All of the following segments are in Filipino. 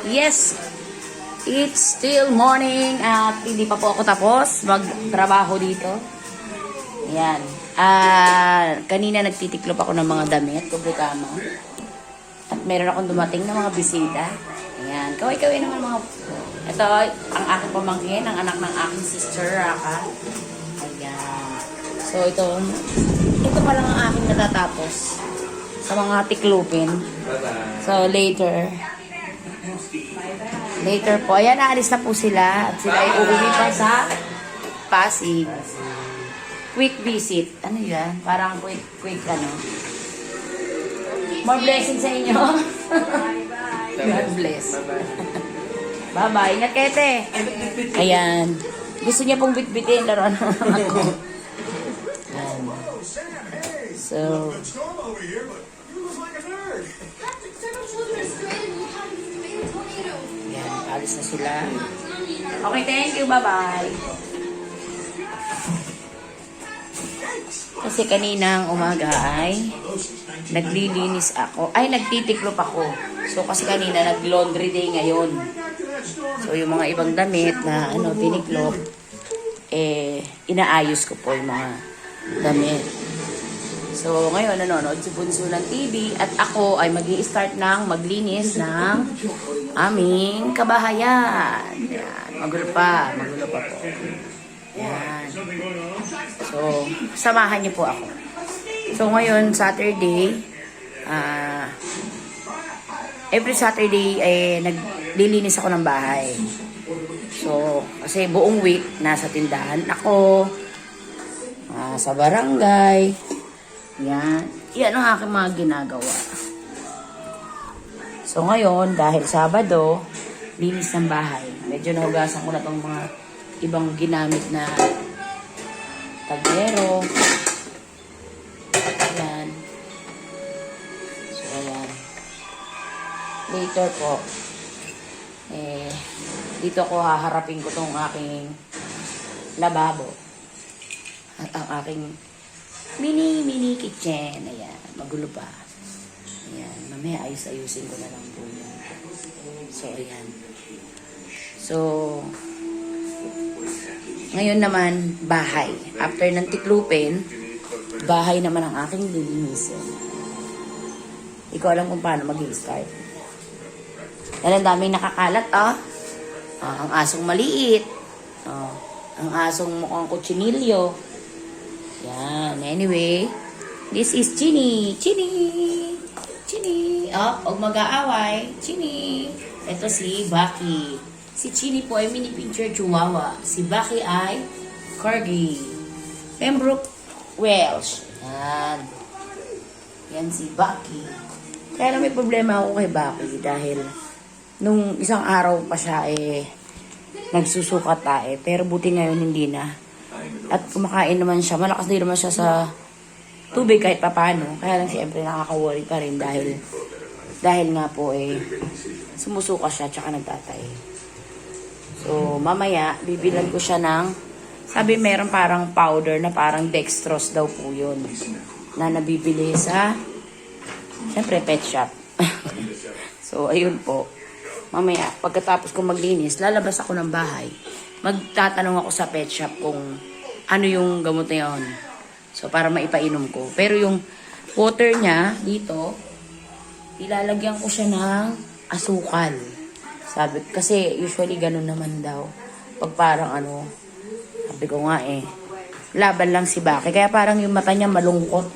Yes, it's still morning at hindi pa po ako tapos magtrabaho dito. Ayan. Kanina nagtitiklop ako ng mga damit, kubukama. At meron akong dumating na mga bisita. Ayan. Kaway-kaway naman mga... Ito, ang aking pamangkin, ang anak ng aking sister, Raka. Ayan. So, ito pa lang ang aking natatapos sa mga tiklupin. So, later po. Ayan, naalis na po sila. At sila ay uuwi pa sa Pasig. Quick visit. Ano yan? Parang quick ano. More blessings sa inyo. God bless. Bye-bye. Ingat kayo, te. Ayan. Gusto niya pong bitbitin. Laruan naman ako. Ayan. So, ayan. Alis na sila. Okay, thank you. Bye-bye. Kasi kaninang umaga ay naglilinis ako. Ay, nagtitiklop ako. So, kasi kanina nag-laundry day ngayon. So, yung mga ibang damit na tiniklop, inaayos ko po yung mga damit. So, ngayon nanonood si Bunso ng TV at ako ay mag-i-start ng maglinis ng aming kabahayan. Yan. Magulo pa po. Yan. So, samahan niyo po ako. So, ngayon, Saturday, every Saturday, naglilinis ako ng bahay. So, kasi buong week, nasa tindahan ako, sa barangay. Yan. Yan ang aking mga ginagawa. So, ngayon, dahil Sabado, linis ng bahay. Medyo nahugasan ko na itong mga ibang ginamit na taglero. Ayan. So, ayan. Later po, dito ko haharapin ko tong aking lababo. At ang aking mini kitchen. Ayan. Magulo pa. Ayan. Mamaya ayusin ko na lang po yan. So, ayan. So, ngayon naman, bahay. After ng tiklupin, bahay naman ang aking lilinisin. Hindi ko alam kung paano mag-i-start. Dahil ang daming nakakalat, ang asong maliit. Ang asong mukhang kutsinilyo. Yan. Anyway, this is Chini. Huwag mag-aaway. Chini. Ito si Baki. Si Chini po ay mini pincher chihuahua. Si Baki ay Corgi. Pembroke Welsh. Yan. Yan si Baki. Kaya lang may problema ako kay Baki dahil nung isang araw pa siya nagsusukat pero buti ngayon hindi na. At kumakain naman siya. Malakas din naman siya sa tubig kahit papano. Kaya lang siyempre nakaka-worry pa rin dahil nga po sumusuka siya tsaka nagtatay. So, mamaya, bibilan ko siya ng, sabi meron parang powder na parang dextrose daw po yun. Na nabibili sa, siyempre, pet shop. So, ayun po. Mamaya, pagkatapos ko maglinis, lalabas ako ng bahay. Magtatanong ako sa pet shop kung ano yung gamot na yun. So, para maipainom ko. Pero yung water niya, dito, ilalagyan ko siya ng asukal. Sabi, kasi usually ganun naman daw. Pag parang sabi ko nga laban lang si Baki. Kaya parang yung mata niya malungkot,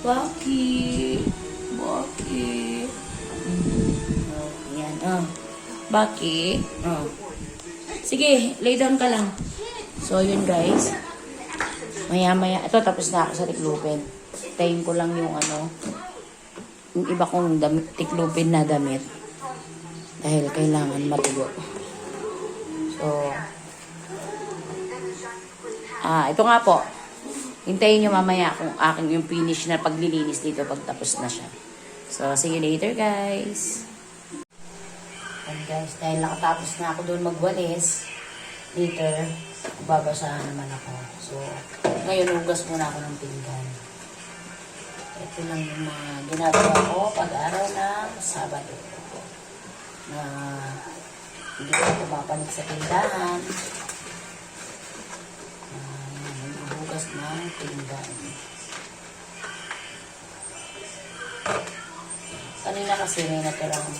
Baki. Ayan, Baki. Sige, lay down ka lang. So, yun guys. Maya-maya. Ito, tapos na ako sa tiklupin. Tayin ko lang yung yung iba kong tiklupin na damit. Dahil kailangan matuyo. So, ito nga po. Hintayin nyo mamaya kung aking yung finish na paglilinis dito pag tapos na siya. So, see you later guys. And guys, dahil nakatapos na ako doon magwalis, later, babasahan naman ako. So, ngayon hugas muna ako ng pinggan. Ito lang yung mga ginagawa ko pag-araw ng Sabado. Hindi ko ito mapanik sa tindahan. Hugas ng tindahan. Kanina kasi may natirang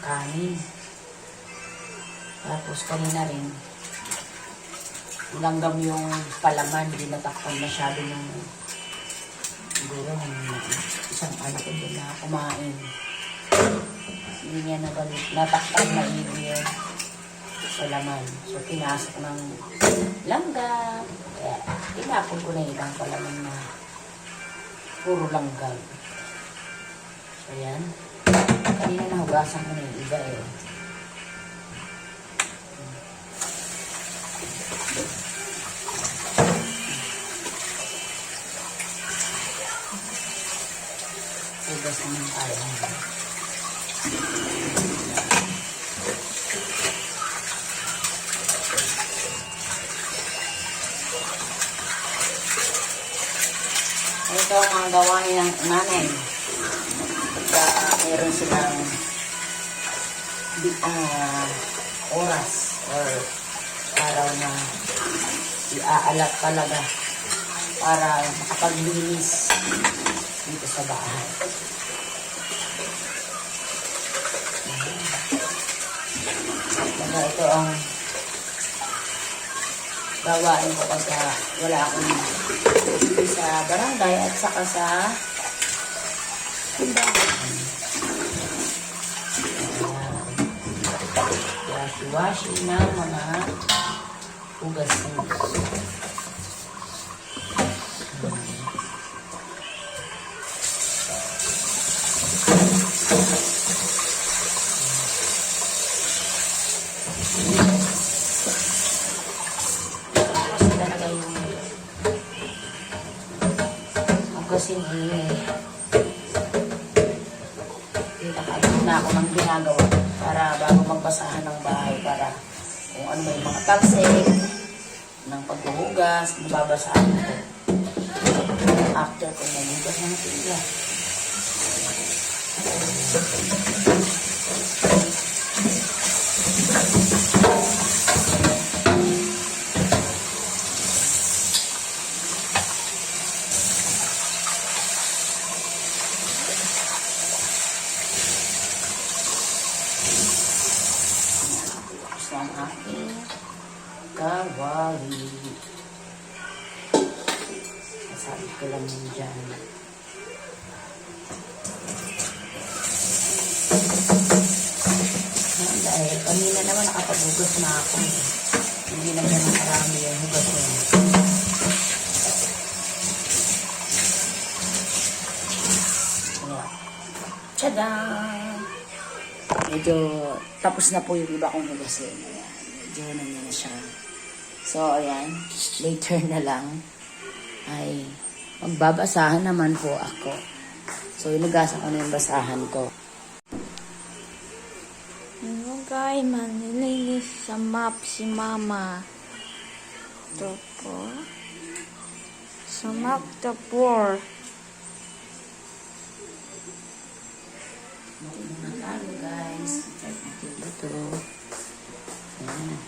kanin. Tapos kanina rin, langgam yung palaman, hindi natakpan masyado ng siguro isang ano ko din na kumain. Hindi niya natakpan maigi yung palaman. So, pinasok ng langgam. Kaya, tinapon ko na ilang palaman na puro langgam. So, yan. Kanina nahugasan ko na yung iba eh. Hugas naman tayo. Ito ang mga gawain ng nanay. Meron silang oras or araw na iaalat talaga para makapaglinis dito sa bahay. Kaya ito ang gawain ko pagka wala akong sa barangay at saka sa tindahan. Washi-washi ng mga hugas-hugas. Kasi talaga yung hugasin pinakabit na ako ng ginagawa para bago magbasahan ng bahay para kung ano may mga talsik ng paghuhugas, mababasahan ko after kung nagugas ng tila. Ang aking kawali. Sabi ko lang yun dyan. Dahil kanina naman nakapaghugas na ako. Hindi na ganun marami yung hugas yun. Tada! Medyo tapos na po yung iba kong hugasin. Ayan. Medyo na siya. So, ayan. Later na lang ay magbabasahan naman po ako. So, inugasan ko na yung basahan ko. Ano guys, manilinis sa map si mama. Ito po. Sa map the poor. Muna tayo guys. Ito. Ayan.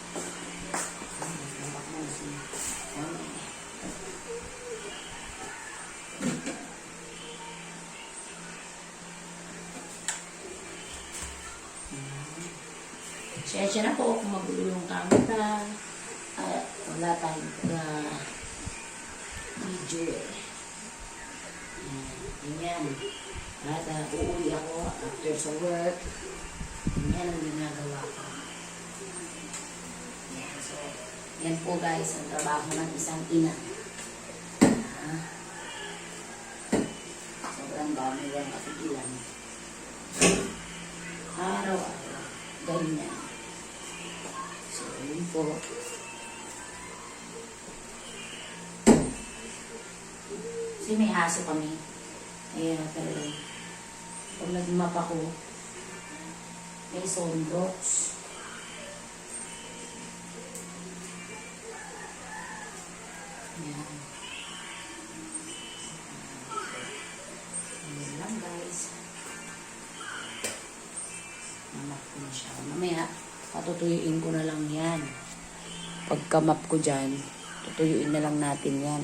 Sensya na po kung magulo yung camera. Wala tayong video eh. Ganyan. At uuwi ako after sa work. Yan ang ginagawa ko. Yan. So, yan po guys ang trabaho ng isang ina. Sobrang dami lang kapigilan. Araw-araw. Ganyan. So, yun po. Kasi may aso kami. Kaya talagang pag nagmap ako, may soundbox. Yan. Yan lang guys. na siya. Mamaya, patutuyuin ko na lang yan. Pagka-map ko dyan, tutuyuin na lang natin yan.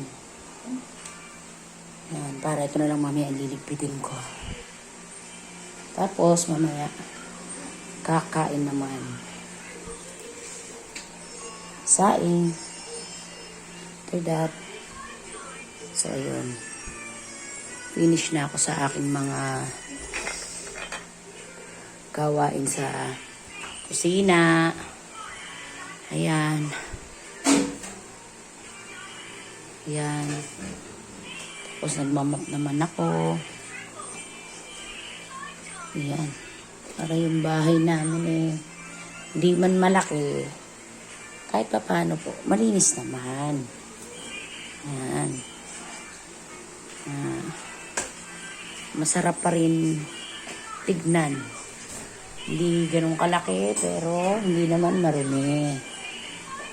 Yan, para ito na lang mamaya liligpitin ko. Tapos, mamaya, kakain naman. Saing. After that, so, ayun. Finish na ako sa aking mga gawain sa kusina. Ayan. Ayan. Tapos nagmamap naman ako. Ayan. Para yung bahay namin hindi man malaki. Kahit pa paano po, malinis naman. Ayan. Masarap pa rin tignan. Hindi ganun kalaki, pero hindi naman marumi.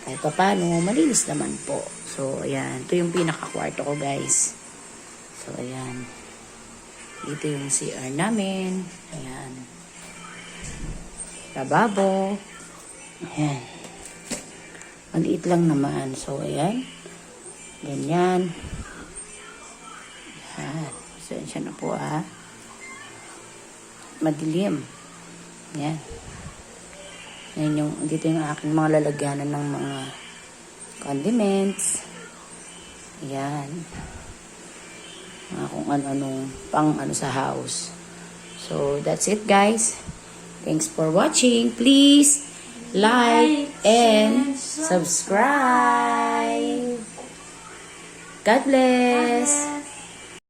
Kahit pa paano, malinis naman po. So, ayan. Ito yung pinaka-kwarto ko, guys. So, ayan. Ito yung CR namin. Ayan. Lababo. Ayan. Maliit lang naman. So, ayan. Ganyan. Ayan. Pasensya na po, madilim. Ayan. Ayan yung, dito yung aking mga lalagyanan ng mga condiments. Ayan. Mga kung ano-anong pang ano sa house. So, that's it, guys. Thanks for watching. Please like and subscribe. God bless.